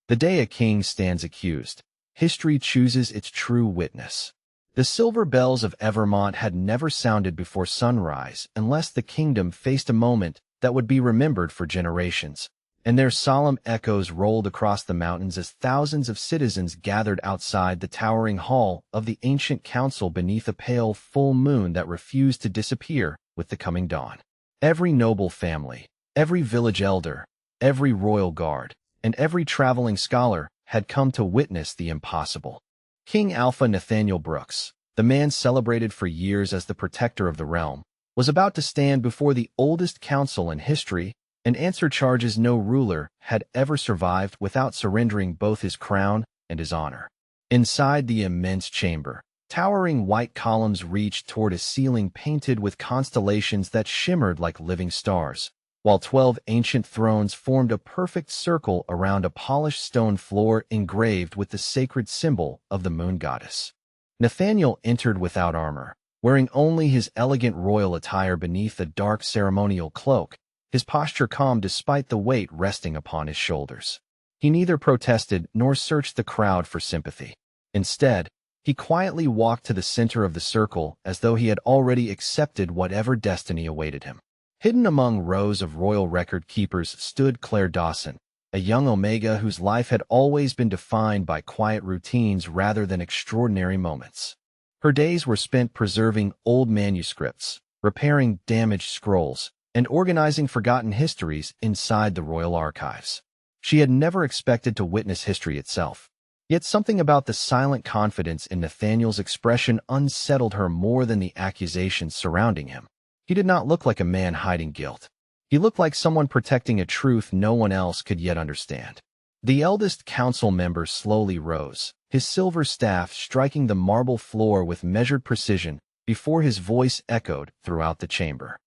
The day a king stands accused, history chooses its true witness. The silver bells of Evermont had never sounded before sunrise unless the kingdom faced a moment that would be remembered for generations, and their solemn echoes rolled across the mountains as thousands of citizens gathered outside the towering hall of the ancient council beneath a pale full moon that refused to disappear with the coming dawn. Every noble family, every village elder, every royal guard, and every traveling scholar had come to witness the impossible. King Alpha Nathaniel Brooks, the man celebrated for years as the protector of the realm, was about to stand before the oldest council in history and answer charges no ruler had ever survived without surrendering both his crown and his honor. Inside the immense chamber, towering white columns reached toward a ceiling painted with constellations that shimmered like living stars, while 12 ancient thrones formed a perfect circle around a polished stone floor engraved with the sacred symbol of the moon goddess. Nathaniel entered without armor, wearing only his elegant royal attire beneath a dark ceremonial cloak, his posture calm despite the weight resting upon his shoulders. He neither protested nor searched the crowd for sympathy. Instead, he quietly walked to the center of the circle as though he had already accepted whatever destiny awaited him. Hidden among rows of royal record keepers stood Claire Dawson, a young Omega whose life had always been defined by quiet routines rather than extraordinary moments. Her days were spent preserving old manuscripts, repairing damaged scrolls, and organizing forgotten histories inside the royal archives. She had never expected to witness history itself. Yet something about the silent confidence in Nathaniel's expression unsettled her more than the accusations surrounding him. He did not look like a man hiding guilt. He looked like someone protecting a truth no one else could yet understand. The eldest council member slowly rose, his silver staff striking the marble floor with measured precision before his voice echoed throughout the chamber.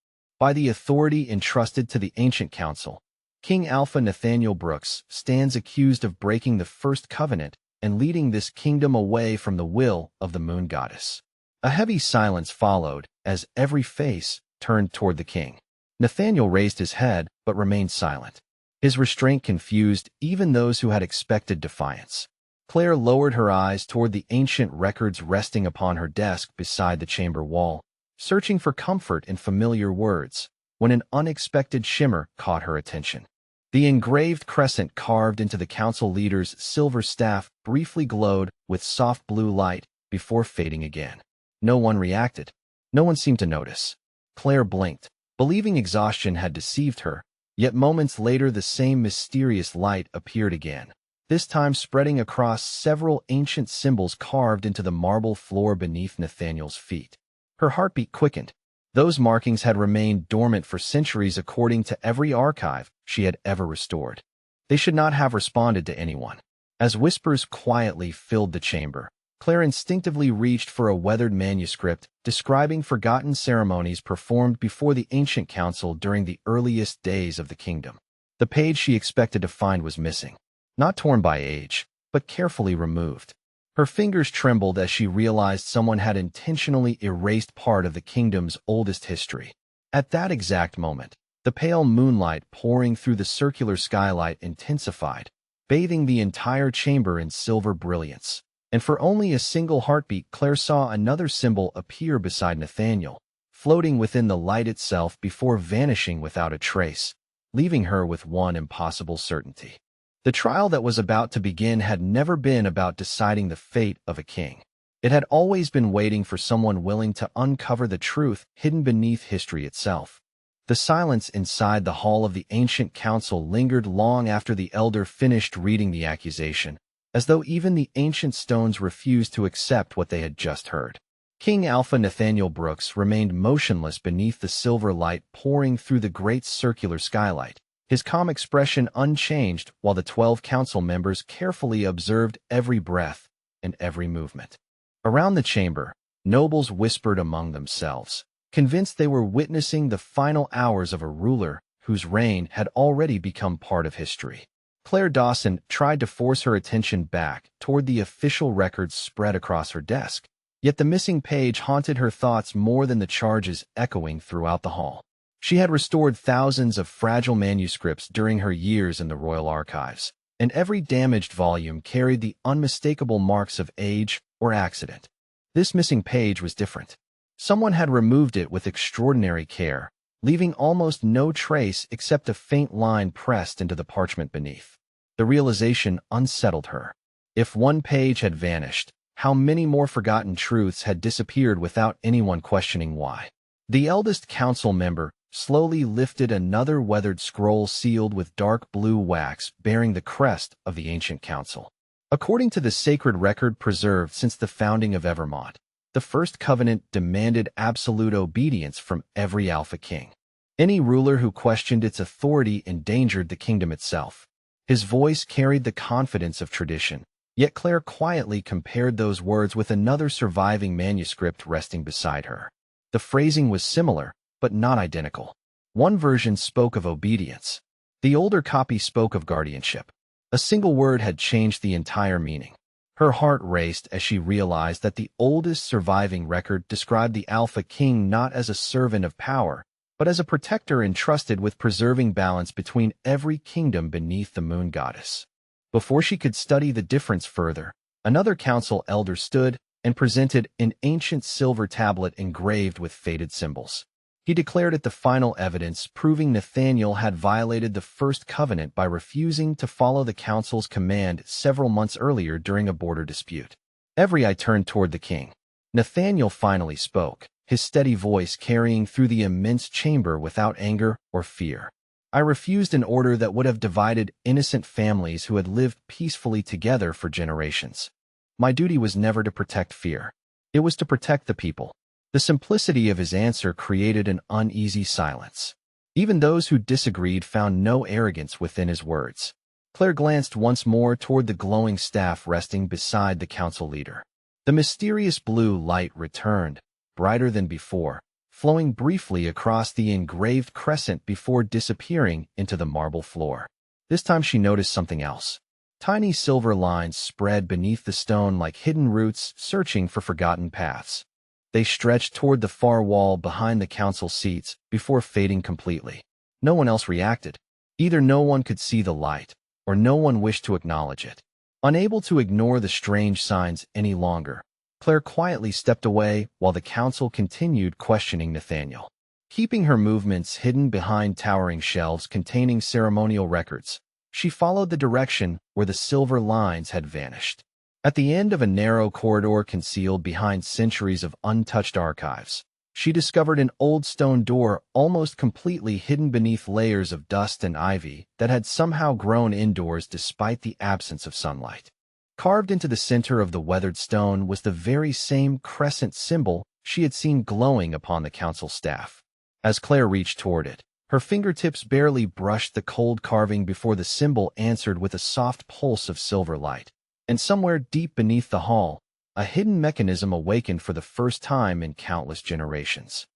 By the authority entrusted to the ancient council, King Alpha Nathaniel Brooks stands accused of breaking the first covenant and leading this kingdom away from the will of the moon goddess. A heavy silence followed as every face turned toward the king. Nathaniel raised his head but remained silent. His restraint confused even those who had expected defiance. Claire lowered her eyes toward the ancient records resting upon her desk beside the chamber wall, searching for comfort in familiar words, when an unexpected shimmer caught her attention. The engraved crescent carved into the council leader's silver staff briefly glowed with soft blue light before fading again. No one reacted. No one seemed to notice. Claire blinked, believing exhaustion had deceived her, yet moments later the same mysterious light appeared again, this time spreading across several ancient symbols carved into the marble floor beneath Nathaniel's feet. Her heartbeat quickened. Those markings had remained dormant for centuries according to every archive she had ever restored. They should not have responded to anyone. As whispers quietly filled the chamber, Claire instinctively reached for a weathered manuscript describing forgotten ceremonies performed before the ancient council during the earliest days of the kingdom. The page she expected to find was missing, not torn by age, but carefully removed. Her fingers trembled as she realized someone had intentionally erased part of the kingdom's oldest history. At that exact moment, the pale moonlight pouring through the circular skylight intensified, bathing the entire chamber in silver brilliance. And for only a single heartbeat, Claire saw another symbol appear beside Nathaniel, floating within the light itself before vanishing without a trace, leaving her with one impossible certainty. The trial that was about to begin had never been about deciding the fate of a king. It had always been waiting for someone willing to uncover the truth hidden beneath history itself. The silence inside the hall of the ancient council lingered long after the elder finished reading the accusation, as though even the ancient stones refused to accept what they had just heard. King Alpha Nathaniel Brooks remained motionless beneath the silver light pouring through the great circular skylight, his calm expression unchanged while the 12 council members carefully observed every breath and every movement. Around the chamber, nobles whispered among themselves, convinced they were witnessing the final hours of a ruler whose reign had already become part of history. Claire Dawson tried to force her attention back toward the official records spread across her desk, yet the missing page haunted her thoughts more than the charges echoing throughout the hall. She had restored thousands of fragile manuscripts during her years in the royal archives, and every damaged volume carried the unmistakable marks of age or accident. This missing page was different. Someone had removed it with extraordinary care, leaving almost no trace except a faint line pressed into the parchment beneath. The realization unsettled her. If one page had vanished, how many more forgotten truths had disappeared without anyone questioning why? The eldest council member slowly lifted another weathered scroll sealed with dark blue wax bearing the crest of the ancient council. According to the sacred record preserved since the founding of Evermont, the First Covenant demanded absolute obedience from every Alpha King. Any ruler who questioned its authority endangered the kingdom itself. His voice carried the confidence of tradition, yet Claire quietly compared those words with another surviving manuscript resting beside her. The phrasing was similar, but not identical. One version spoke of obedience. The older copy spoke of guardianship. A single word had changed the entire meaning. Her heart raced as she realized that the oldest surviving record described the Alpha King not as a servant of power, but as a protector entrusted with preserving balance between every kingdom beneath the moon goddess. Before she could study the difference further, another council elder stood and presented an ancient silver tablet engraved with faded symbols. He declared it the final evidence proving Nathaniel had violated the First Covenant by refusing to follow the council's command several months earlier during a border dispute. Every eye turned toward the king. Nathaniel finally spoke, his steady voice carrying through the immense chamber without anger or fear. I refused an order that would have divided innocent families who had lived peacefully together for generations. My duty was never to protect fear. It was to protect the people. The simplicity of his answer created an uneasy silence. Even those who disagreed found no arrogance within his words. Claire glanced once more toward the glowing staff resting beside the council leader. The mysterious blue light returned, brighter than before, flowing briefly across the engraved crescent before disappearing into the marble floor. This time she noticed something else. Tiny silver lines spread beneath the stone like hidden roots searching for forgotten paths. They stretched toward the far wall behind the council seats before fading completely. No one else reacted. Either no one could see the light, or no one wished to acknowledge it. Unable to ignore the strange signs any longer, Claire quietly stepped away while the council continued questioning Nathaniel. Keeping her movements hidden behind towering shelves containing ceremonial records, she followed the direction where the silver lines had vanished. At the end of a narrow corridor concealed behind centuries of untouched archives, she discovered an old stone door almost completely hidden beneath layers of dust and ivy that had somehow grown indoors despite the absence of sunlight. Carved into the center of the weathered stone was the very same crescent symbol she had seen glowing upon the council staff. As Claire reached toward it, her fingertips barely brushed the cold carving before the symbol answered with a soft pulse of silver light. And somewhere deep beneath the hall, a hidden mechanism awakened for the first time in countless generations.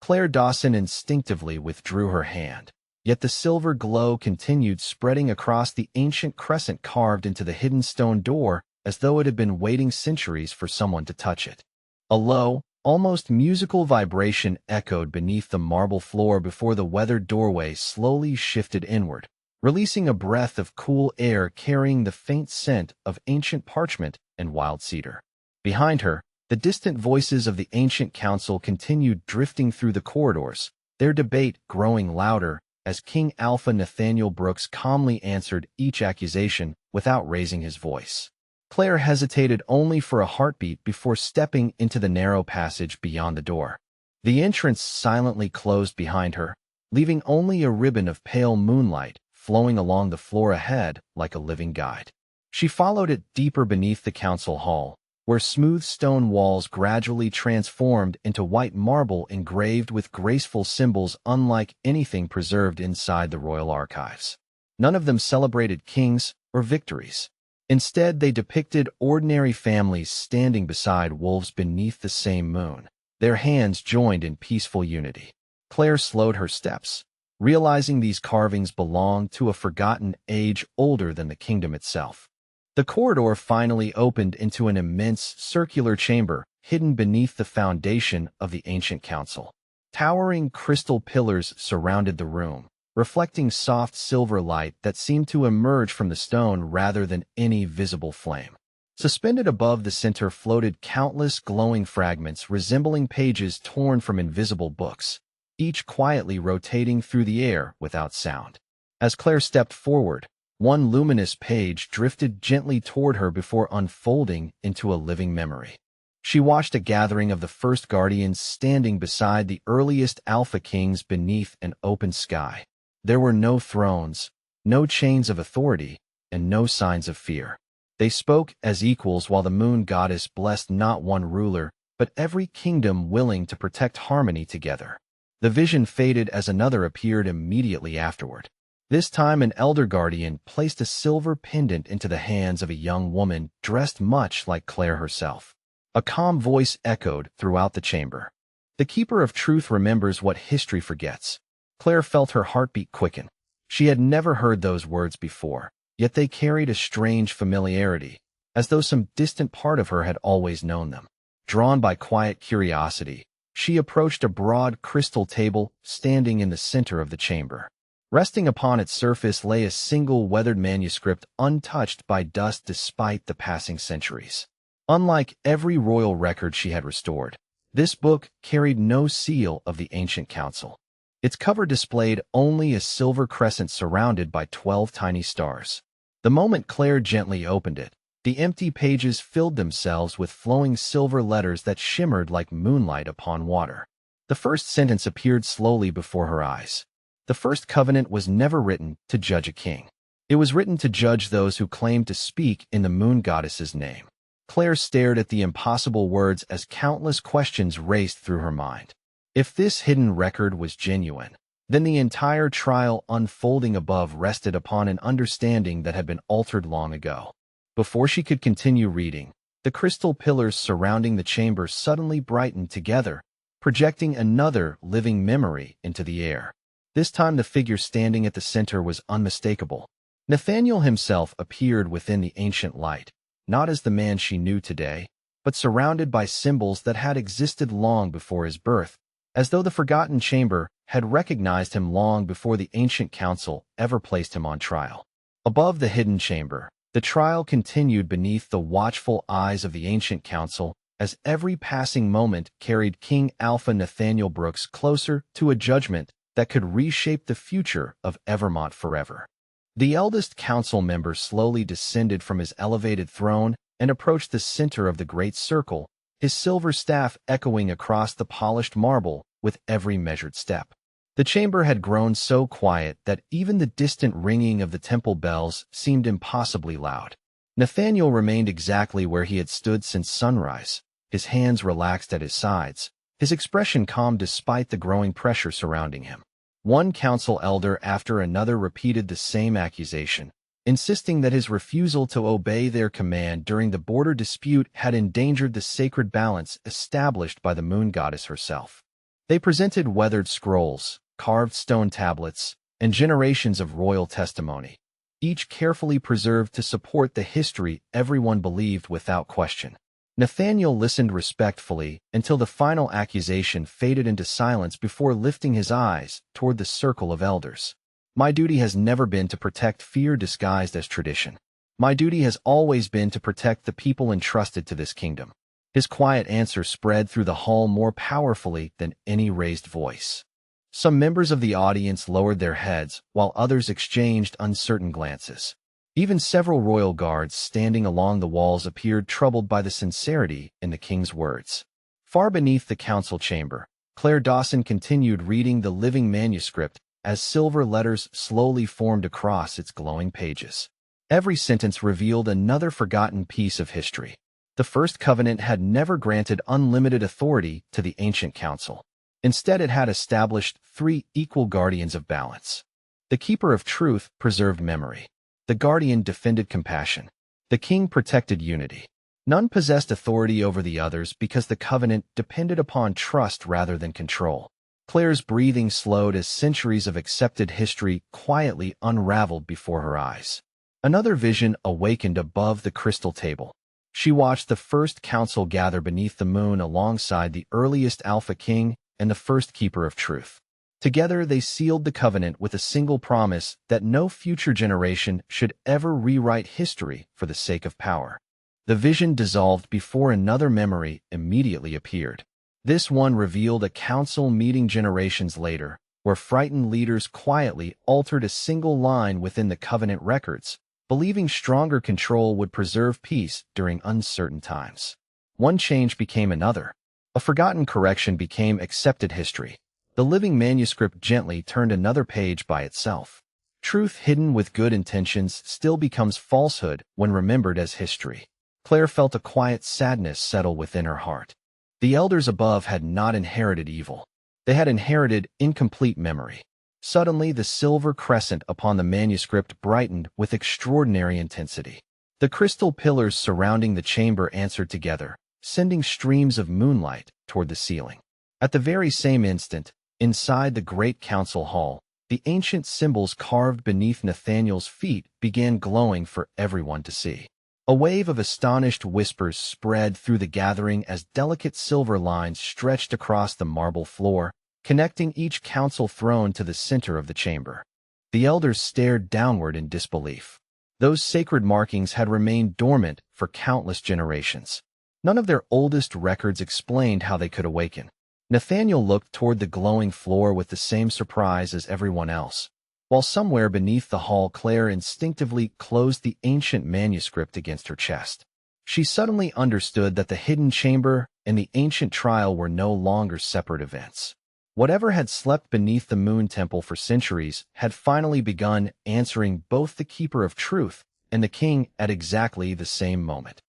Claire Dawson instinctively withdrew her hand, yet the silver glow continued spreading across the ancient crescent carved into the hidden stone door as though it had been waiting centuries for someone to touch it. A low, almost musical vibration echoed beneath the marble floor before the weathered doorway slowly shifted inward, releasing a breath of cool air carrying the faint scent of ancient parchment and wild cedar. Behind her, the distant voices of the ancient council continued drifting through the corridors, their debate growing louder as King Alpha Nathaniel Brooks calmly answered each accusation without raising his voice. Claire hesitated only for a heartbeat before stepping into the narrow passage beyond the door. The entrance silently closed behind her, leaving only a ribbon of pale moonlight flowing along the floor ahead like a living guide. She followed it deeper beneath the council hall, where smooth stone walls gradually transformed into white marble engraved with graceful symbols unlike anything preserved inside the royal archives. None of them celebrated kings or victories. Instead, they depicted ordinary families standing beside wolves beneath the same moon, their hands joined in peaceful unity. Claire slowed her steps, realizing these carvings belonged to a forgotten age older than the kingdom itself. The corridor finally opened into an immense circular chamber hidden beneath the foundation of the ancient council. Towering crystal pillars surrounded the room, reflecting soft silver light that seemed to emerge from the stone rather than any visible flame. Suspended above the center floated countless glowing fragments resembling pages torn from invisible books, each quietly rotating through the air without sound. As Claire stepped forward, one luminous page drifted gently toward her before unfolding into a living memory. She watched a gathering of the first guardians standing beside the earliest Alpha Kings beneath an open sky. There were no thrones, no chains of authority, and no signs of fear. They spoke as equals while the moon goddess blessed not one ruler, but every kingdom willing to protect harmony together. The vision faded as another appeared immediately afterward. This time an elder guardian placed a silver pendant into the hands of a young woman dressed much like Claire herself. A calm voice echoed throughout the chamber. The keeper of truth remembers what history forgets. Claire felt her heartbeat quicken. She had never heard those words before, yet they carried a strange familiarity, as though some distant part of her had always known them. Drawn by quiet curiosity, she approached a broad crystal table standing in the center of the chamber. Resting upon its surface lay a single weathered manuscript untouched by dust despite the passing centuries. Unlike every royal record she had restored, this book carried no seal of the ancient council. Its cover displayed only a silver crescent surrounded by 12 tiny stars. The moment Claire gently opened it, the empty pages filled themselves with flowing silver letters that shimmered like moonlight upon water. The first sentence appeared slowly before her eyes. The first covenant was never written to judge a king. It was written to judge those who claimed to speak in the moon goddess's name. Claire stared at the impossible words as countless questions raced through her mind. If this hidden record was genuine, then the entire trial unfolding above rested upon an understanding that had been altered long ago. Before she could continue reading, the crystal pillars surrounding the chamber suddenly brightened together, projecting another living memory into the air. This time the figure standing at the center was unmistakable. Nathaniel himself appeared within the ancient light, not as the man she knew today, but surrounded by symbols that had existed long before his birth, as though the forgotten chamber had recognized him long before the ancient council ever placed him on trial. Above the hidden chamber, the trial continued beneath the watchful eyes of the ancient council, as every passing moment carried King Alpha Nathaniel Brooks closer to a judgment that could reshape the future of Evermont forever. The eldest council member slowly descended from his elevated throne and approached the center of the great circle, his silver staff echoing across the polished marble with every measured step. The chamber had grown so quiet that even the distant ringing of the temple bells seemed impossibly loud. Nathaniel remained exactly where he had stood since sunrise, his hands relaxed at his sides, his expression calm despite the growing pressure surrounding him. One council elder after another repeated the same accusation, insisting that his refusal to obey their command during the border dispute had endangered the sacred balance established by the moon goddess herself. They presented weathered scrolls, carved stone tablets, and generations of royal testimony, each carefully preserved to support the history everyone believed without question. Nathaniel listened respectfully until the final accusation faded into silence before lifting his eyes toward the circle of elders. My duty has never been to protect fear disguised as tradition. My duty has always been to protect the people entrusted to this kingdom. His quiet answer spread through the hall more powerfully than any raised voice. Some members of the audience lowered their heads, while others exchanged uncertain glances. Even several royal guards standing along the walls appeared troubled by the sincerity in the king's words. Far beneath the council chamber, Claire Dawson continued reading the living manuscript as silver letters slowly formed across its glowing pages. Every sentence revealed another forgotten piece of history. The first covenant had never granted unlimited authority to the ancient council. Instead, it had established 3 equal guardians of balance. The keeper of truth preserved memory. The guardian defended compassion. The king protected unity. None possessed authority over the others because the covenant depended upon trust rather than control. Claire's breathing slowed as centuries of accepted history quietly unraveled before her eyes. Another vision awakened above the crystal table. She watched the first council gather beneath the moon alongside the earliest Alpha King and the first keeper of truth. Together, they sealed the covenant with a single promise that no future generation should ever rewrite history for the sake of power. The vision dissolved before another memory immediately appeared. This one revealed a council meeting generations later, where frightened leaders quietly altered a single line within the covenant records, believing stronger control would preserve peace during uncertain times. One change became another. A forgotten correction became accepted history. The living manuscript gently turned another page by itself. Truth hidden with good intentions still becomes falsehood when remembered as history. Claire felt a quiet sadness settle within her heart. The elders above had not inherited evil. They had inherited incomplete memory. Suddenly, the silver crescent upon the manuscript brightened with extraordinary intensity. The crystal pillars surrounding the chamber answered together, sending streams of moonlight toward the ceiling. At the very same instant, inside the great council hall, the ancient symbols carved beneath Nathaniel's feet began glowing for everyone to see. A wave of astonished whispers spread through the gathering as delicate silver lines stretched across the marble floor, connecting each council throne to the center of the chamber. The elders stared downward in disbelief. Those sacred markings had remained dormant for countless generations. None of their oldest records explained how they could awaken. Nathaniel looked toward the glowing floor with the same surprise as everyone else. While somewhere beneath the hall, Claire instinctively closed the ancient manuscript against her chest. She suddenly understood that the hidden chamber and the ancient trial were no longer separate events. Whatever had slept beneath the Moon Temple for centuries had finally begun, answering both the Keeper of Truth and the King at exactly the same moment.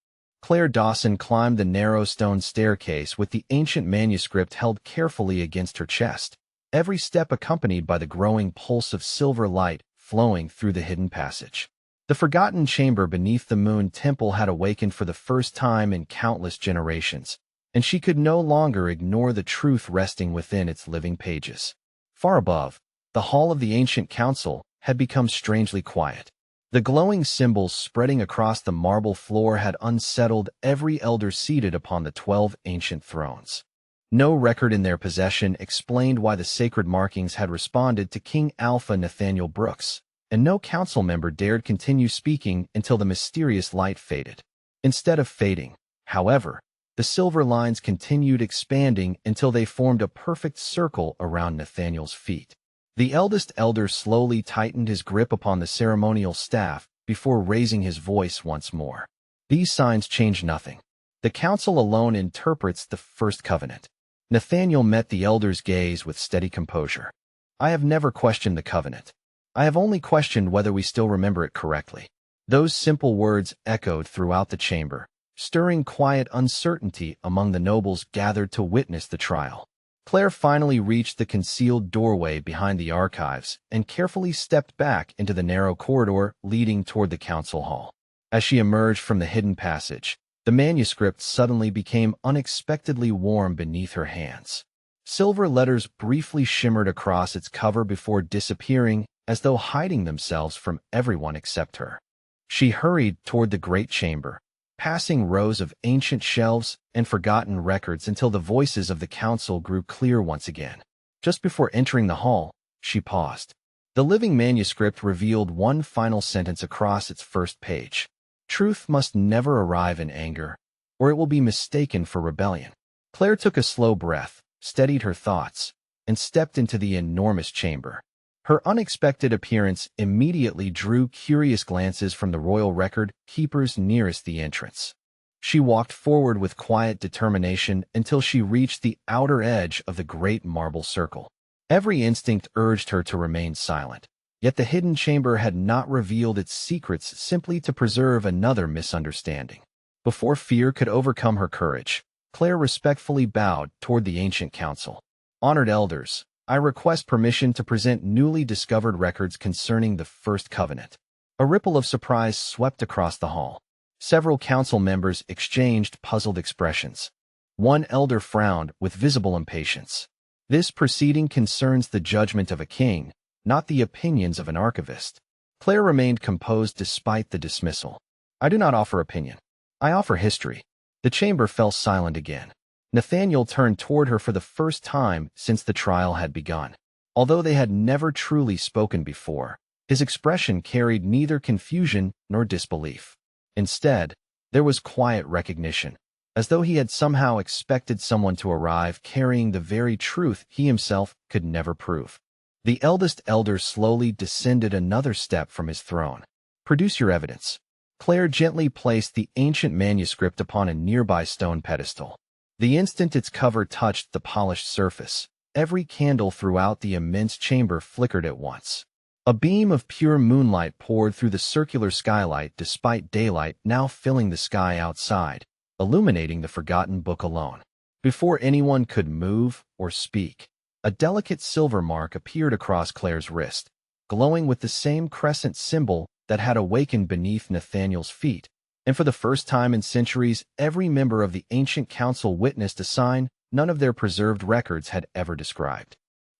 Claire Dawson climbed the narrow stone staircase with the ancient manuscript held carefully against her chest, every step accompanied by the growing pulse of silver light flowing through the hidden passage. The forgotten chamber beneath the Moon Temple had awakened for the first time in countless generations, and she could no longer ignore the truth resting within its living pages. Far above, the hall of the ancient council had become strangely quiet. The glowing symbols spreading across the marble floor had unsettled every elder seated upon the 12 ancient thrones. No record in their possession explained why the sacred markings had responded to King Alpha Nathaniel Brooks, and no council member dared continue speaking until the mysterious light faded. Instead of fading, however, the silver lines continued expanding until they formed a perfect circle around Nathaniel's feet. The eldest elder slowly tightened his grip upon the ceremonial staff before raising his voice once more. These signs change nothing. The council alone interprets the first covenant. Nathaniel met the elder's gaze with steady composure. I have never questioned the covenant. I have only questioned whether we still remember it correctly. Those simple words echoed throughout the chamber, stirring quiet uncertainty among the nobles gathered to witness the trial. Claire finally reached the concealed doorway behind the archives and carefully stepped back into the narrow corridor leading toward the council hall. As she emerged from the hidden passage, the manuscript suddenly became unexpectedly warm beneath her hands. Silver letters briefly shimmered across its cover before disappearing, as though hiding themselves from everyone except her. She hurried toward the great chamber, passing rows of ancient shelves and forgotten records until the voices of the council grew clear once again. Just before entering the hall, she paused. The living manuscript revealed one final sentence across its first page. Truth must never arrive in anger, or it will be mistaken for rebellion. Claire took a slow breath, steadied her thoughts, and stepped into the enormous chamber. Her unexpected appearance immediately drew curious glances from the royal record keepers nearest the entrance. She walked forward with quiet determination until she reached the outer edge of the great marble circle. Every instinct urged her to remain silent, yet the hidden chamber had not revealed its secrets simply to preserve another misunderstanding. Before fear could overcome her courage, Claire respectfully bowed toward the ancient council. Honored elders, I request permission to present newly discovered records concerning the First Covenant. A ripple of surprise swept across the hall. Several council members exchanged puzzled expressions. One elder frowned with visible impatience. This proceeding concerns the judgment of a king, not the opinions of an archivist. Claire remained composed despite the dismissal. I do not offer opinion. I offer history. The chamber fell silent again. Nathaniel turned toward her for the first time since the trial had begun. Although they had never truly spoken before, his expression carried neither confusion nor disbelief. Instead, there was quiet recognition, as though he had somehow expected someone to arrive carrying the very truth he himself could never prove. The eldest elder slowly descended another step from his throne. "Produce your evidence." Claire gently placed the ancient manuscript upon a nearby stone pedestal. The instant its cover touched the polished surface, every candle throughout the immense chamber flickered at once. A beam of pure moonlight poured through the circular skylight despite daylight now filling the sky outside, illuminating the forgotten book alone. Before anyone could move or speak, a delicate silver mark appeared across Claire's wrist, glowing with the same crescent symbol that had awakened beneath Nathaniel's feet, and for the first time in centuries, every member of the ancient council witnessed a sign none of their preserved records had ever described.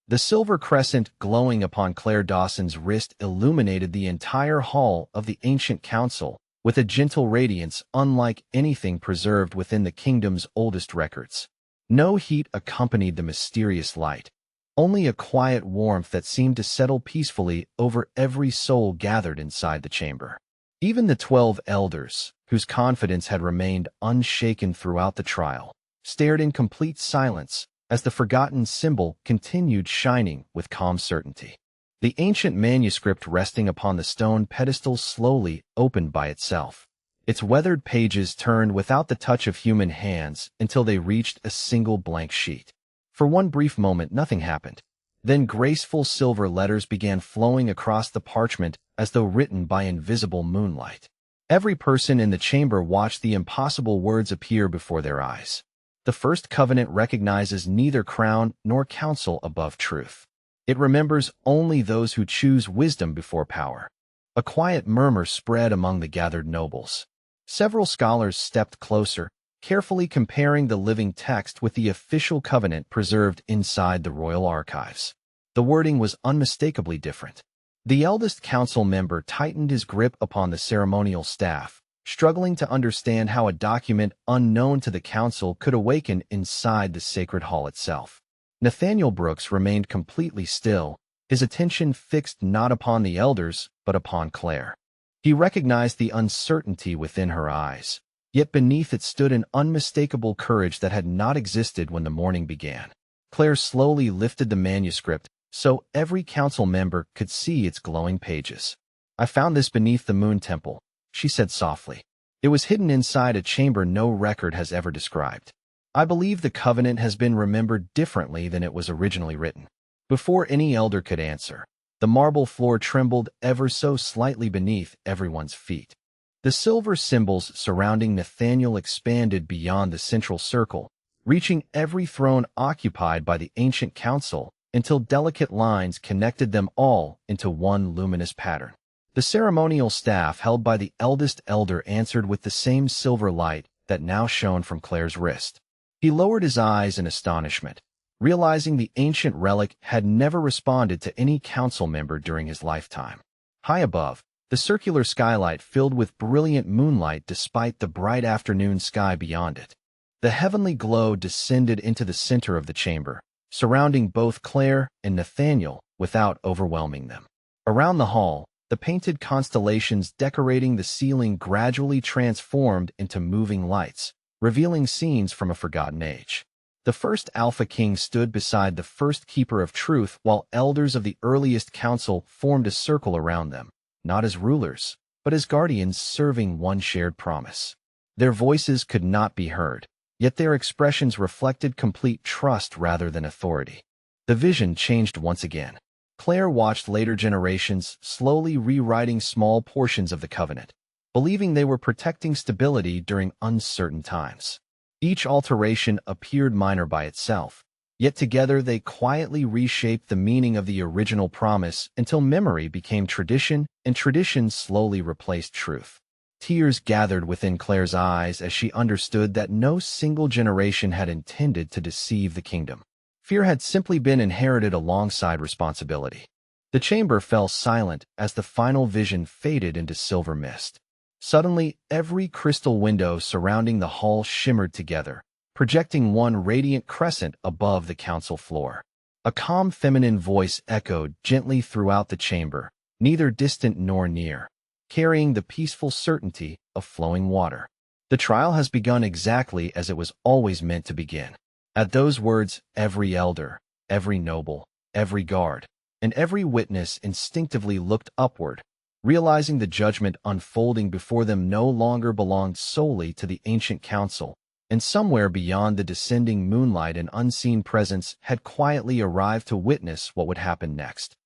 The silver crescent glowing upon Claire Dawson's wrist illuminated the entire hall of the ancient council with a gentle radiance unlike anything preserved within the kingdom's oldest records. No heat accompanied the mysterious light, only a quiet warmth that seemed to settle peacefully over every soul gathered inside the chamber. Even the 12 elders, whose confidence had remained unshaken throughout the trial, stared in complete silence as the forgotten symbol continued shining with calm certainty. The ancient manuscript resting upon the stone pedestal slowly opened by itself. Its weathered pages turned without the touch of human hands until they reached a single blank sheet. For one brief moment, nothing happened. Then graceful silver letters began flowing across the parchment as though written by invisible moonlight. Every person in the chamber watched the impossible words appear before their eyes. The first covenant recognizes neither crown nor council above truth. It remembers only those who choose wisdom before power. A quiet murmur spread among the gathered nobles. Several scholars stepped closer, carefully comparing the living text with the official covenant preserved inside the royal archives. The wording was unmistakably different. The eldest council member tightened his grip upon the ceremonial staff, struggling to understand how a document unknown to the council could awaken inside the sacred hall itself. Nathaniel Brooks remained completely still, his attention fixed not upon the elders, but upon Claire. He recognized the uncertainty within her eyes, yet beneath it stood an unmistakable courage that had not existed when the morning began. Claire slowly lifted the manuscript so every council member could see its glowing pages. "I found this beneath the Moon Temple," she said softly. "It was hidden inside a chamber no record has ever described. I believe the covenant has been remembered differently than it was originally written." Before any elder could answer, the marble floor trembled ever so slightly beneath everyone's feet. The silver symbols surrounding Nathaniel expanded beyond the central circle, reaching every throne occupied by the ancient council until delicate lines connected them all into one luminous pattern. The ceremonial staff held by the eldest elder answered with the same silver light that now shone from Claire's wrist. He lowered his eyes in astonishment, realizing the ancient relic had never responded to any council member during his lifetime. High above, the circular skylight filled with brilliant moonlight despite the bright afternoon sky beyond it. The heavenly glow descended into the center of the chamber, surrounding both Claire and Nathaniel without overwhelming them. Around the hall, the painted constellations decorating the ceiling gradually transformed into moving lights, revealing scenes from a forgotten age. The first Alpha King stood beside the first Keeper of Truth while elders of the earliest council formed a circle around them, not as rulers, but as guardians serving one shared promise. Their voices could not be heard, yet their expressions reflected complete trust rather than authority. The vision changed once again. Claire watched later generations slowly rewriting small portions of the covenant, believing they were protecting stability during uncertain times. Each alteration appeared minor by itself, yet together they quietly reshaped the meaning of the original promise until memory became tradition and tradition slowly replaced truth. Tears gathered within Claire's eyes as she understood that no single generation had intended to deceive the kingdom. Fear had simply been inherited alongside responsibility. The chamber fell silent as the final vision faded into silver mist. Suddenly, every crystal window surrounding the hall shimmered together, projecting one radiant crescent above the council floor. A calm feminine voice echoed gently throughout the chamber, neither distant nor near, carrying the peaceful certainty of flowing water. The trial has begun exactly as it was always meant to begin. At those words, every elder, every noble, every guard, and every witness instinctively looked upward, realizing the judgment unfolding before them no longer belonged solely to the ancient council, and somewhere beyond the descending moonlight an unseen presence had quietly arrived to witness what would happen next.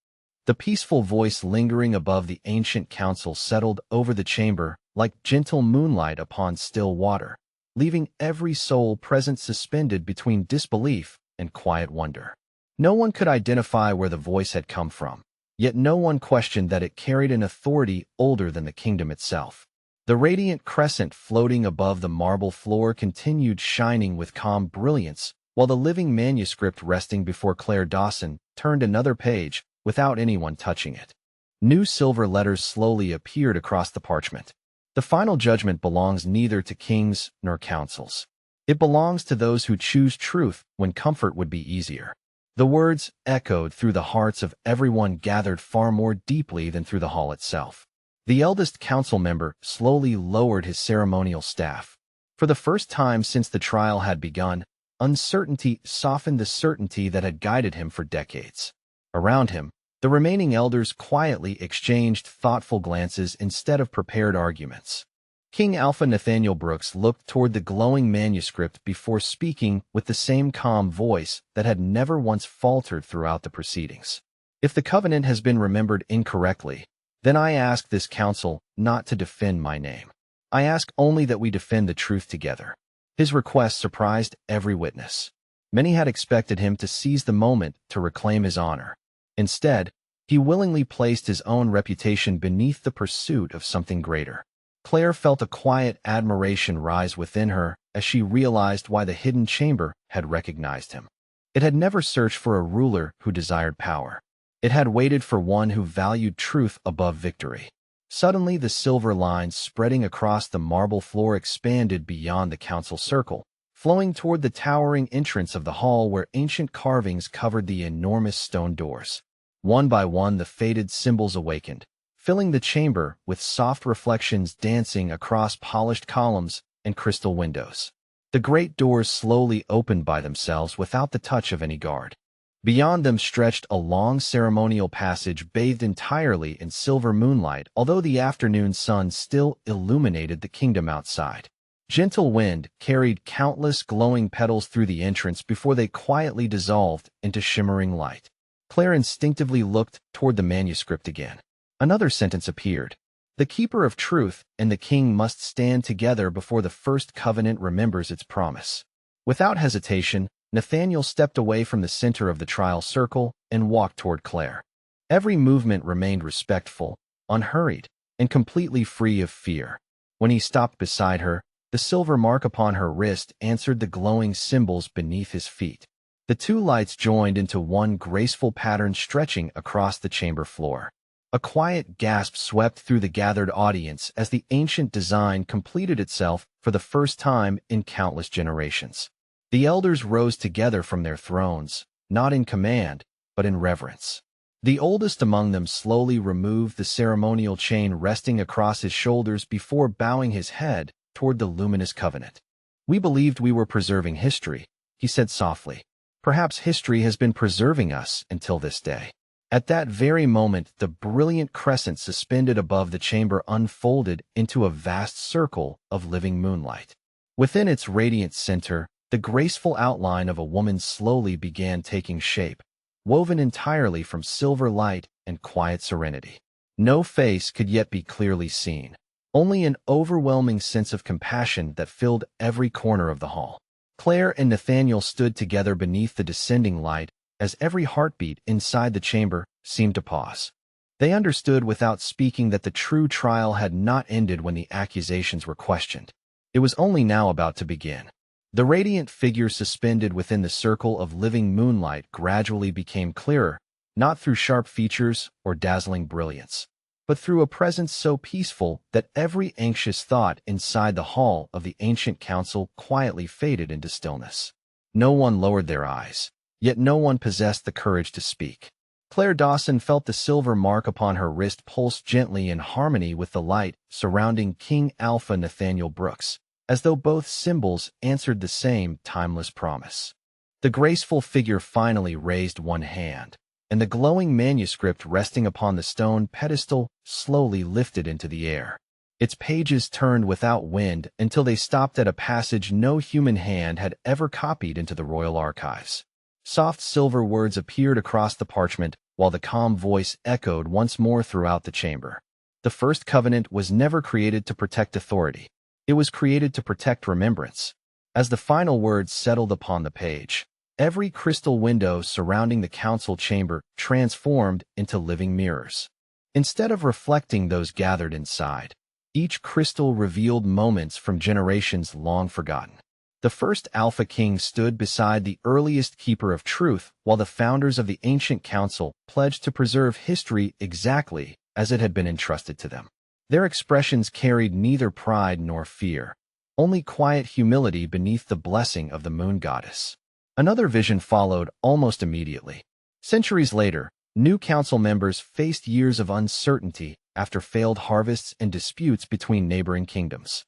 The peaceful voice lingering above the ancient council settled over the chamber like gentle moonlight upon still water, leaving every soul present suspended between disbelief and quiet wonder. No one could identify where the voice had come from, yet no one questioned that it carried an authority older than the kingdom itself. The radiant crescent floating above the marble floor continued shining with calm brilliance, while the living manuscript resting before Claire Dawson turned another page without anyone touching it. New silver letters slowly appeared across the parchment. The final judgment belongs neither to kings nor councils. It belongs to those who choose truth when comfort would be easier. The words echoed through the hearts of everyone gathered far more deeply than through the hall itself. The eldest council member slowly lowered his ceremonial staff. For the first time since the trial had begun, uncertainty softened the certainty that had guided him for decades. Around him, the remaining elders quietly exchanged thoughtful glances instead of prepared arguments. King Alpha Nathaniel Brooks looked toward the glowing manuscript before speaking with the same calm voice that had never once faltered throughout the proceedings. If the covenant has been remembered incorrectly, then I ask this council not to defend my name. I ask only that we defend the truth together. His request surprised every witness. Many had expected him to seize the moment to reclaim his honor. Instead, he willingly placed his own reputation beneath the pursuit of something greater. Claire felt a quiet admiration rise within her as she realized why the hidden chamber had recognized him. It had never searched for a ruler who desired power. It had waited for one who valued truth above victory. Suddenly, the silver lines spreading across the marble floor expanded beyond the council circle, flowing toward the towering entrance of the hall where ancient carvings covered the enormous stone doors. One by one, the faded symbols awakened, filling the chamber with soft reflections dancing across polished columns and crystal windows. The great doors slowly opened by themselves without the touch of any guard. Beyond them stretched a long ceremonial passage bathed entirely in silver moonlight, although the afternoon sun still illuminated the kingdom outside. Gentle wind carried countless glowing petals through the entrance before they quietly dissolved into shimmering light. Claire instinctively looked toward the manuscript again. Another sentence appeared. The keeper of truth and the king must stand together before the first covenant remembers its promise. Without hesitation, Nathaniel stepped away from the center of the trial circle and walked toward Claire. Every movement remained respectful, unhurried, and completely free of fear. When he stopped beside her, the silver mark upon her wrist answered the glowing symbols beneath his feet. The two lights joined into one graceful pattern stretching across the chamber floor. A quiet gasp swept through the gathered audience as the ancient design completed itself for the first time in countless generations. The elders rose together from their thrones, not in command, but in reverence. The oldest among them slowly removed the ceremonial chain resting across his shoulders before bowing his head toward the luminous covenant. "We believed we were preserving history," he said softly. "Perhaps history has been preserving us until this day." At that very moment, the brilliant crescent suspended above the chamber unfolded into a vast circle of living moonlight. Within its radiant center, the graceful outline of a woman slowly began taking shape, woven entirely from silver light and quiet serenity. No face could yet be clearly seen, only an overwhelming sense of compassion that filled every corner of the hall. Claire and Nathaniel stood together beneath the descending light as every heartbeat inside the chamber seemed to pause. They understood without speaking that the true trial had not ended when the accusations were questioned. It was only now about to begin. The radiant figure suspended within the circle of living moonlight gradually became clearer, not through sharp features or dazzling brilliance, but through a presence so peaceful that every anxious thought inside the hall of the ancient council quietly faded into stillness. No one lowered their eyes. yet no one possessed the courage to speak. Claire Dawson felt the silver mark upon her wrist pulse gently in harmony with the light surrounding King Alpha Nathaniel Brooks, as though both symbols answered the same timeless promise. The graceful figure finally raised one hand, and the glowing manuscript resting upon the stone pedestal slowly lifted into the air. Its pages turned without wind until they stopped at a passage no human hand had ever copied into the royal archives. Soft silver words appeared across the parchment, while the calm voice echoed once more throughout the chamber. The first covenant was never created to protect authority. It was created to protect remembrance. As the final words settled upon the page, every crystal window surrounding the council chamber transformed into living mirrors. Instead of reflecting those gathered inside, each crystal revealed moments from generations long forgotten. The first Alpha King stood beside the earliest keeper of truth, while the founders of the ancient council pledged to preserve history exactly as it had been entrusted to them. Their expressions carried neither pride nor fear, only quiet humility beneath the blessing of the moon goddess. Another vision followed almost immediately. Centuries later, new council members faced years of uncertainty after failed harvests and disputes between neighboring kingdoms.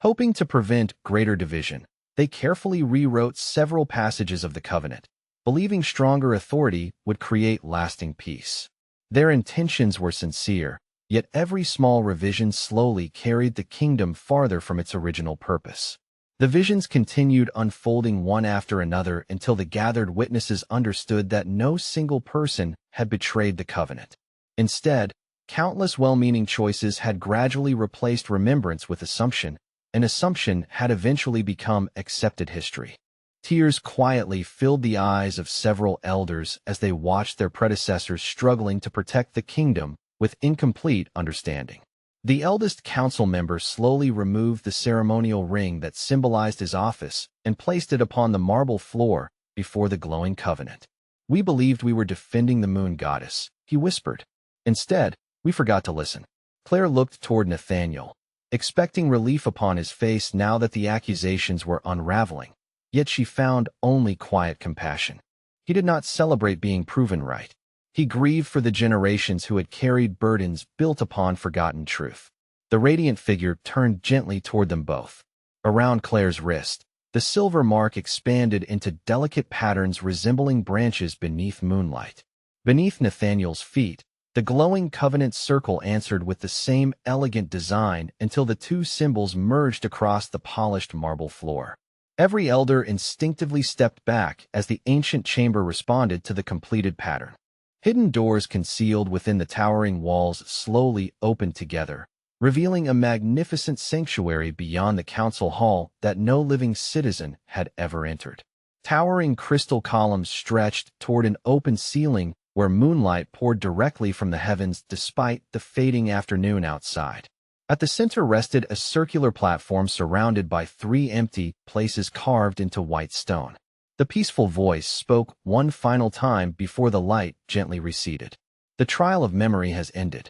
Hoping to prevent greater division, they carefully rewrote several passages of the covenant, believing stronger authority would create lasting peace. Their intentions were sincere, yet every small revision slowly carried the kingdom farther from its original purpose. The visions continued unfolding one after another until the gathered witnesses understood that no single person had betrayed the covenant. Instead, countless well-meaning choices had gradually replaced remembrance with assumption, and assumption had eventually become accepted history. Tears quietly filled the eyes of several elders as they watched their predecessors struggling to protect the kingdom with incomplete understanding. The eldest council member slowly removed the ceremonial ring that symbolized his office and placed it upon the marble floor before the glowing covenant. "We believed we were defending the moon goddess," he whispered. "Instead, we forgot to listen." Claire looked toward Nathaniel, expecting relief upon his face now that the accusations were unraveling, yet she found only quiet compassion. He did not celebrate being proven right. He grieved for the generations who had carried burdens built upon forgotten truth. The radiant figure turned gently toward them both. Around Claire's wrist, the silver mark expanded into delicate patterns resembling branches beneath moonlight. Beneath Nathaniel's feet, the glowing covenant circle answered with the same elegant design until the two symbols merged across the polished marble floor. Every elder instinctively stepped back as the ancient chamber responded to the completed pattern. Hidden doors concealed within the towering walls slowly opened together, revealing a magnificent sanctuary beyond the council hall that no living citizen had ever entered. Towering crystal columns stretched toward an open ceiling where moonlight poured directly from the heavens despite the fading afternoon outside. At the center rested a circular platform surrounded by 3 empty places carved into white stone. The peaceful voice spoke one final time before the light gently receded. "The trial of memory has ended.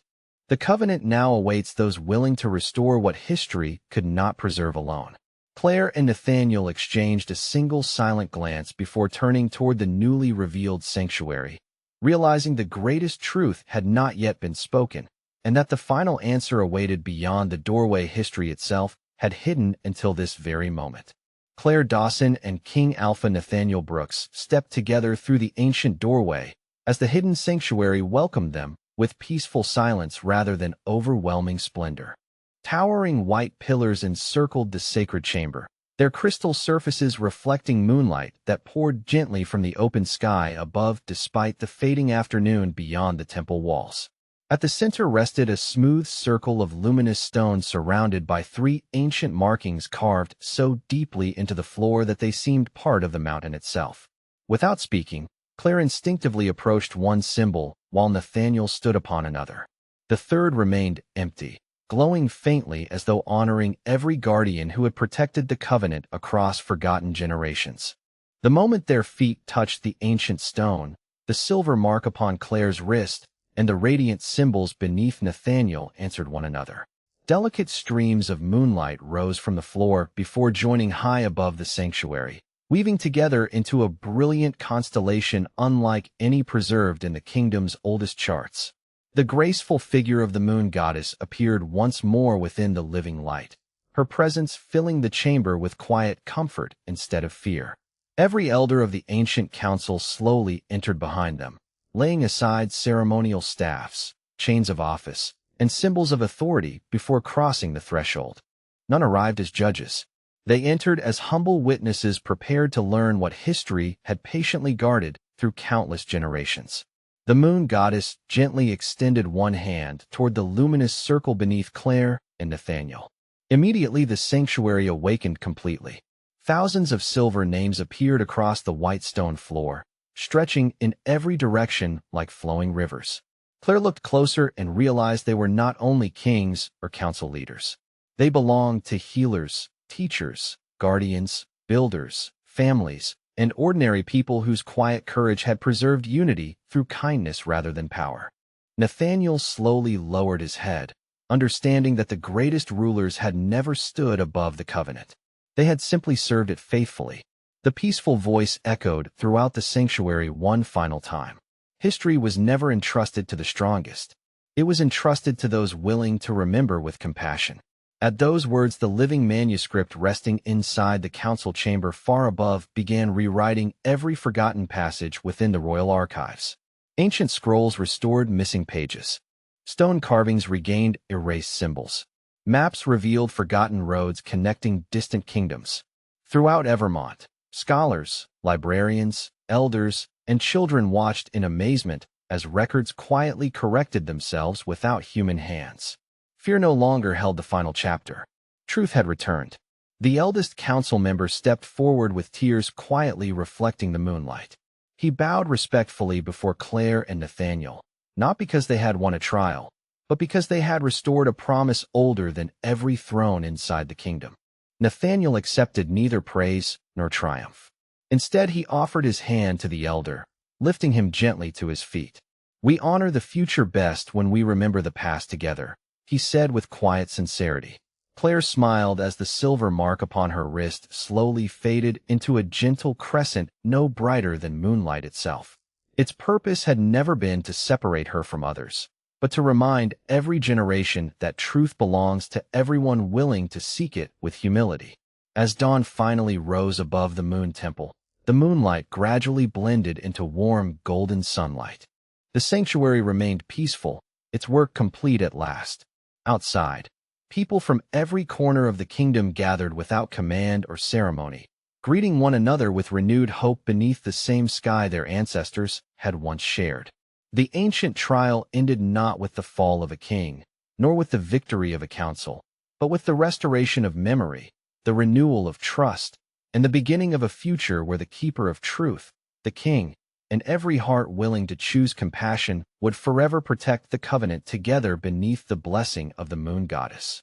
The covenant now awaits those willing to restore what history could not preserve alone." Claire and Nathaniel exchanged a single silent glance before turning toward the newly revealed sanctuary, realizing the greatest truth had not yet been spoken, and that the final answer awaited beyond the doorway history itself had hidden until this very moment. Claire Dawson and King Alpha Nathaniel Brooks stepped together through the ancient doorway as the hidden sanctuary welcomed them with peaceful silence rather than overwhelming splendor. Towering white pillars encircled the sacred chamber, their crystal surfaces reflecting moonlight that poured gently from the open sky above despite the fading afternoon beyond the temple walls. At the center rested a smooth circle of luminous stone surrounded by 3 ancient markings carved so deeply into the floor that they seemed part of the mountain itself. Without speaking, Claire instinctively approached one symbol while Nathaniel stood upon another. The third remained empty, glowing faintly as though honoring every guardian who had protected the covenant across forgotten generations. The moment their feet touched the ancient stone, the silver mark upon Claire's wrist and the radiant symbols beneath Nathaniel answered one another. Delicate streams of moonlight rose from the floor before joining high above the sanctuary, weaving together into a brilliant constellation unlike any preserved in the kingdom's oldest charts. The graceful figure of the moon goddess appeared once more within the living light, her presence filling the chamber with quiet comfort instead of fear. Every elder of the ancient council slowly entered behind them, laying aside ceremonial staffs, chains of office, and symbols of authority before crossing the threshold. None arrived as judges. They entered as humble witnesses prepared to learn what history had patiently guarded through countless generations. The moon goddess gently extended one hand toward the luminous circle beneath Claire and Nathaniel. Immediately the sanctuary awakened completely. Thousands of silver names appeared across the white stone floor, stretching in every direction like flowing rivers. Claire looked closer and realized they were not only kings or council leaders. They belonged to healers, teachers, guardians, builders, families, and ordinary people whose quiet courage had preserved unity through kindness rather than power. Nathaniel slowly lowered his head, understanding that the greatest rulers had never stood above the covenant. They had simply served it faithfully. The peaceful voice echoed throughout the sanctuary one final time. History was never entrusted to the strongest. It was entrusted to those willing to remember with compassion. At those words, the living manuscript resting inside the council chamber far above began rewriting every forgotten passage within the royal archives. Ancient scrolls restored missing pages. Stone carvings regained erased symbols. Maps revealed forgotten roads connecting distant kingdoms. Throughout Evermont, scholars, librarians, elders, and children watched in amazement as records quietly corrected themselves without human hands. Fear no longer held the final chapter. Truth had returned. The eldest council member stepped forward with tears quietly reflecting the moonlight. He bowed respectfully before Claire and Nathaniel, not because they had won a trial, but because they had restored a promise older than every throne inside the kingdom. Nathaniel accepted neither praise nor triumph. Instead, he offered his hand to the elder, lifting him gently to his feet. "We honor the future best when we remember the past together," he said with quiet sincerity. Claire smiled as the silver mark upon her wrist slowly faded into a gentle crescent no brighter than moonlight itself. Its purpose had never been to separate her from others, but to remind every generation that truth belongs to everyone willing to seek it with humility. As dawn finally rose above the moon temple, the moonlight gradually blended into warm golden sunlight. The sanctuary remained peaceful, its work complete at last. Outside, people from every corner of the kingdom gathered without command or ceremony, greeting one another with renewed hope beneath the same sky their ancestors had once shared. The ancient trial ended not with the fall of a king, nor with the victory of a council, but with the restoration of memory, the renewal of trust, and the beginning of a future where the keeper of truth, the king, and every heart willing to choose compassion would forever protect the covenant together beneath the blessing of the moon goddess.